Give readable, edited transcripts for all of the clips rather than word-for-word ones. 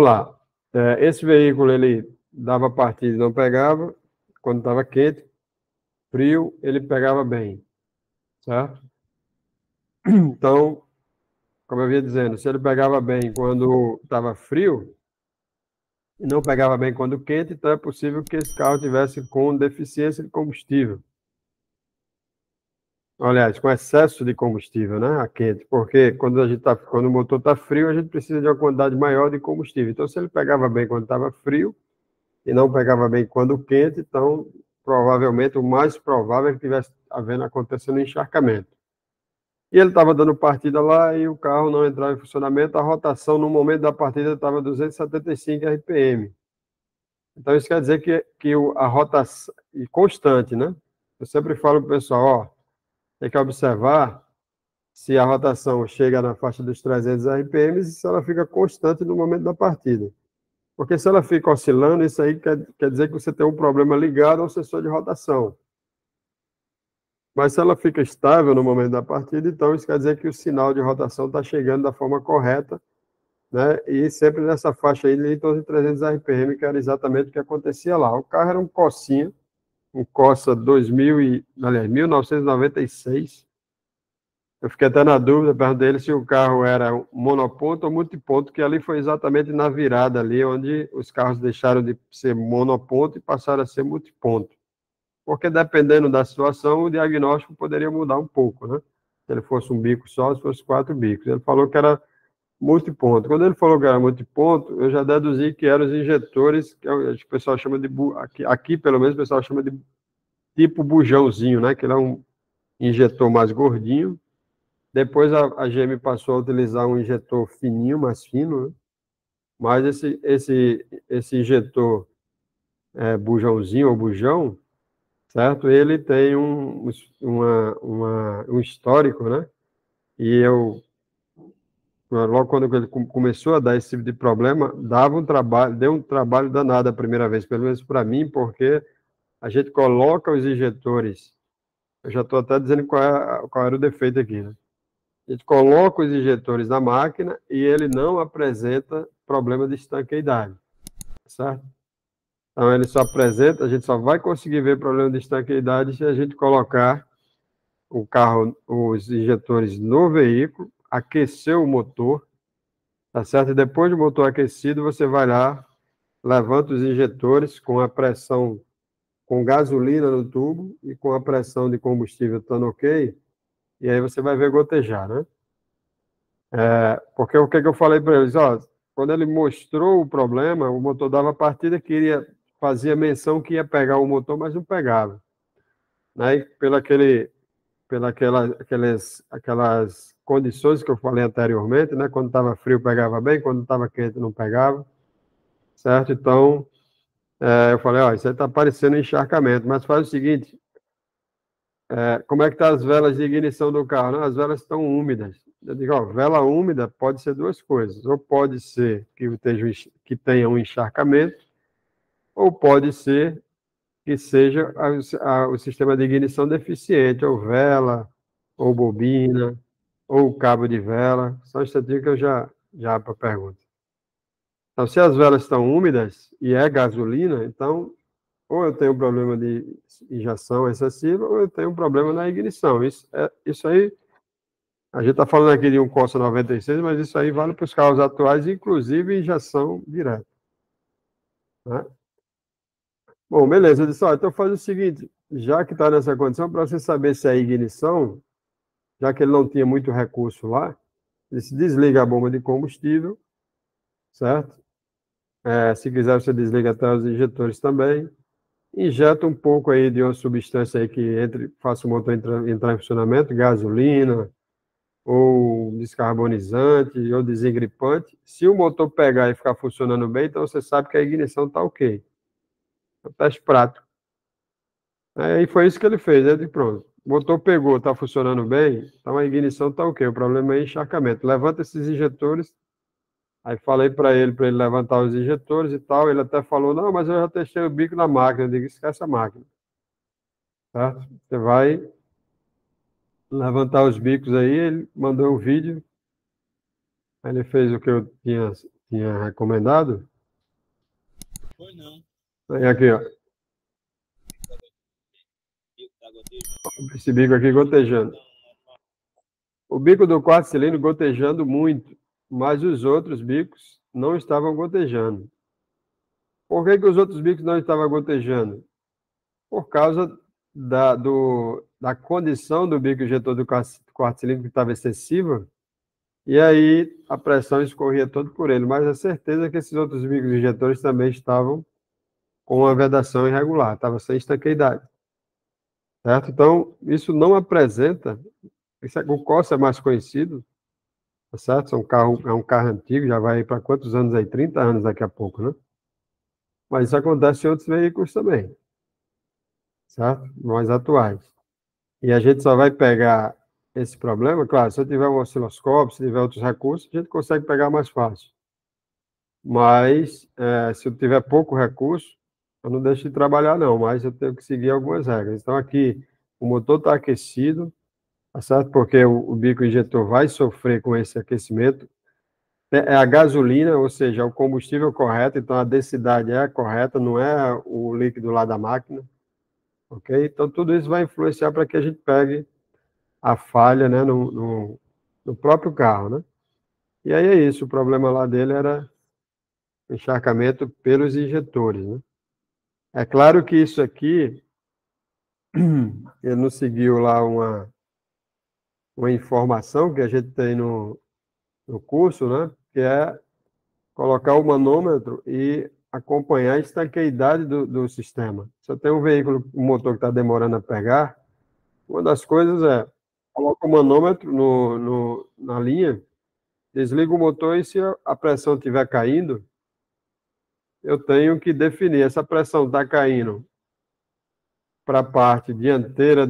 lá. Esse veículo, ele dava partida e não pegava. Quando estava quente, frio, ele pegava bem, certo? Então, como eu ia dizendo, se ele pegava bem quando estava frio e não pegava bem quando quente, então é possível que esse carro tivesse com deficiência de combustível. Aliás, com excesso de combustível, né? A quente, porque quando o motor está frio, a gente precisa de uma quantidade maior de combustível. Então, se ele pegava bem quando estava frio e não pegava bem quando quente, então provavelmente o mais provável é que tivesse acontecendo um encharcamento. E ele estava dando partida lá e o carro não entrava em funcionamento. A rotação no momento da partida estava 275 RPM. Então, isso quer dizer que a rotação e constante, né? Eu sempre falo para o pessoal, ó, tem que observar se a rotação chega na faixa dos 300 RPM e se ela fica constante no momento da partida. Porque se ela fica oscilando, isso aí quer dizer que você tem um problema ligado ao sensor de rotação. Mas se ela fica estável no momento da partida, então isso quer dizer que o sinal de rotação está chegando da forma correta, né? E sempre nessa faixa aí em torno de 300 RPM, que era exatamente o que acontecia lá. O carro era um Corsinha, um Corsa 1996. Eu fiquei até na dúvida, perguntei ele se o carro era monoponto ou multiponto, que ali foi exatamente na virada ali, onde os carros deixaram de ser monoponto e passaram a ser multiponto. Porque dependendo da situação, o diagnóstico poderia mudar um pouco, né? Se ele fosse um bico só, se fosse 4 bicos. Ele falou que era multiponto. Quando ele falou que era multiponto, eu já deduzi que eram os injetores, que o pessoal chama de, aqui pelo menos o pessoal chama de tipo bujãozinho, né? Que ele é um injetor mais gordinho. Depois a GM passou a utilizar um injetor fininho, mais fino, né? Mas esse injetor bujãozinho ou bujão, certo? Ele tem um histórico, né? E logo quando ele começou a dar esse tipo de problema, deu um trabalho danado a primeira vez, pelo menos para mim, porque a gente coloca os injetores, eu já estou até dizendo qual era o defeito aqui, né? A gente coloca os injetores na máquina e ele não apresenta problema de estanqueidade, certo? Então ele só apresenta, a gente só vai conseguir ver problema de estanqueidade se a gente colocar o carro, os injetores no veículo, aquecer o motor, tá certo? E depois do motor aquecido, você vai lá, levanta os injetores com a pressão, com gasolina no tubo e com a pressão de combustível estando ok, e aí você vai ver gotejar, né? Porque o que eu falei para eles, ó, quando ele mostrou o problema, o motor dava partida, fazia menção que ia pegar o motor, mas não pegava, né? E aquelas condições que eu falei anteriormente, né? Quando estava frio pegava bem, quando estava quente não pegava, certo? Então, eu falei, ó, isso aí está parecendo um encharcamento, mas faz o seguinte, como é que tá as velas de ignição do carro? Não, as velas estão úmidas. Eu digo, ó, vela úmida pode ser duas coisas, ou pode ser que tenha um encharcamento, ou pode ser que seja o sistema de ignição deficiente, ou vela, ou bobina, ou cabo de vela. Só um instantinho que eu já abro para a pergunta. Então, se as velas estão úmidas e é gasolina, então, ou eu tenho um problema de injeção excessiva, ou eu tenho um problema na ignição. Isso aí, a gente está falando aqui de um Corsa 96, mas isso aí vale para os carros atuais, inclusive injeção direta, né? Bom, beleza. Eu disse, ó, então faz o seguinte, já que está nessa condição, para você saber se é ignição, já que ele não tinha muito recurso lá, ele se desliga a bomba de combustível, certo? Se quiser, você desliga até os injetores também, injeta um pouco aí de uma substância aí que faça o motor entrar em funcionamento, gasolina, ou descarbonizante, ou desengripante. Se o motor pegar e ficar funcionando bem, então você sabe que a ignição está ok. É um teste prático. Aí foi isso que ele fez, né? Pronto. O motor pegou, está funcionando bem, então a ignição está ok. O problema é encharcamento. Levanta esses injetores. Aí falei para ele levantar os injetores e tal. Ele até falou: não, mas eu já testei o bico na máquina. Eu digo: esquece a máquina. Tá? Você vai levantar os bicos aí. Ele mandou um vídeo. Aí ele fez o que eu tinha tinha recomendado. Foi não. Aí aqui, ó. Esse bico aqui gotejando. O bico do quarto cilindro gotejando muito, mas os outros bicos não estavam gotejando. Por que os outros bicos não estavam gotejando? Por causa da condição do bico injetor do quarto cilindro que estava excessiva, e aí a pressão escorria todo por ele. Mas a certeza é que esses outros bicos injetores também estavam com uma vedação irregular, estava sem estanqueidade. Certo? Então, isso não apresenta. O Corsa é mais conhecido, tá certo? É um carro antigo, já vai para quantos anos aí? 30 anos daqui a pouco, né? Mas isso acontece em outros veículos também, certo? Mais atuais. E a gente só vai pegar esse problema, claro, se eu tiver um osciloscópio, se tiver outros recursos, a gente consegue pegar mais fácil. Mas, se eu tiver pouco recurso, eu não deixo de trabalhar, não, mas eu tenho que seguir algumas regras. Então, aqui, o motor está aquecido, tá certo? Porque o bico injetor vai sofrer com esse aquecimento. É a gasolina, ou seja, é o combustível correto, então a densidade é a correta, não é o líquido lá da máquina, ok? Então, tudo isso vai influenciar para que a gente pegue a falha, né, no próprio carro, né? E aí é isso, o problema lá dele era encharcamento pelos injetores, né? É claro que isso aqui, ele não seguiu lá uma informação que a gente tem no curso, né? Que é colocar o manômetro e acompanhar a estanqueidade do sistema. Se eu tenho um veículo, um motor que está demorando a pegar, uma das coisas é coloca o manômetro na linha, desliga o motor e se a pressão estiver caindo, eu tenho que definir essa pressão está caindo para a parte dianteira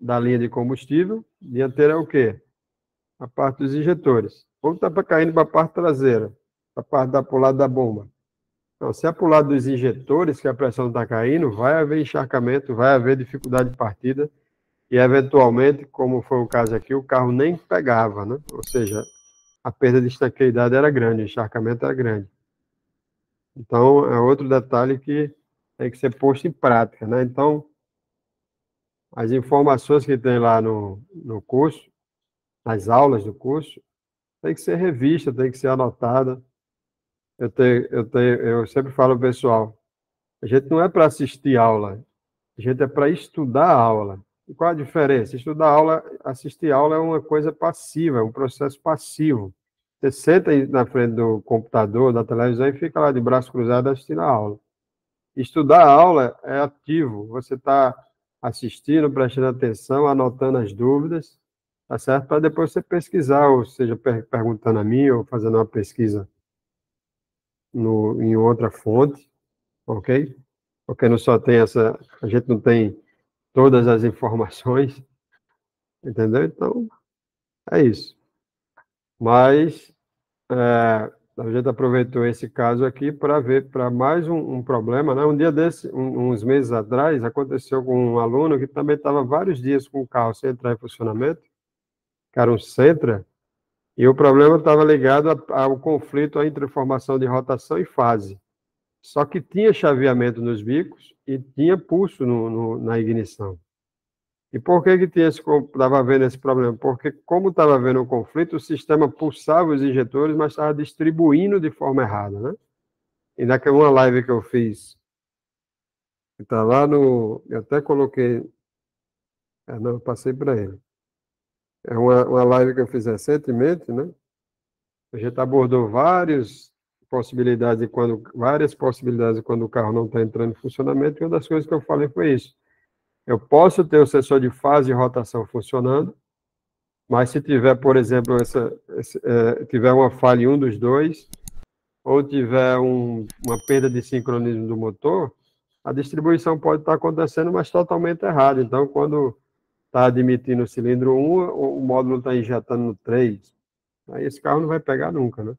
da linha de combustível. Dianteira é o quê? A parte dos injetores. Ou está caindo para a parte traseira, para a parte para o lado da bomba. Não, se é para o lado dos injetores que a pressão está caindo, vai haver encharcamento, vai haver dificuldade de partida e, eventualmente, como foi o caso aqui, o carro nem pegava, né? Ou seja, a perda de estanqueidade era grande, o encharcamento era grande. Então, é outro detalhe que tem que ser posto em prática, né? Então, as informações que tem lá no curso, nas aulas do curso, tem que ser revista, tem que ser anotada. Eu sempre falo ao pessoal, a gente não é para assistir aula, a gente é para estudar a aula. E qual a diferença? Estudar aula, assistir aula é uma coisa passiva, é um processo passivo. Você senta aí na frente do computador, da televisão e fica lá de braço cruzado assistindo a aula. Estudar a aula é ativo, você está assistindo, prestando atenção, anotando as dúvidas, tá certo? Para depois você pesquisar, ou seja, perguntando a mim, ou fazendo uma pesquisa em outra fonte, ok? Porque não só tem a gente não tem todas as informações, entendeu? Então, é isso. Mas a gente aproveitou esse caso aqui para ver para mais um problema, né? Um dia desse, uns meses atrás, aconteceu com um aluno que também estava vários dias com o carro sem entrar em funcionamento, que era um Sentra, e o problema estava ligado ao conflito entre formação de rotação e fase. Só que tinha chaveamento nos bicos e tinha pulso na ignição. E por que estava havendo esse problema? Porque, como estava havendo um conflito, o sistema pulsava os injetores, mas estava distribuindo de forma errada, né? E naquela live que eu fiz, que está lá no... Eu até coloquei... não, eu passei para ele. É uma live que eu fiz recentemente, né? A gente abordou várias possibilidades de quando o carro não está entrando em funcionamento, e uma das coisas que eu falei foi isso. Eu posso ter o sensor de fase e rotação funcionando, mas se tiver, por exemplo, tiver uma falha em um dos dois, ou tiver uma perda de sincronismo do motor, a distribuição pode estar acontecendo, mas totalmente errada. Então, quando está admitindo o cilindro 1, o módulo está injetando no 3. Aí esse carro não vai pegar nunca, né?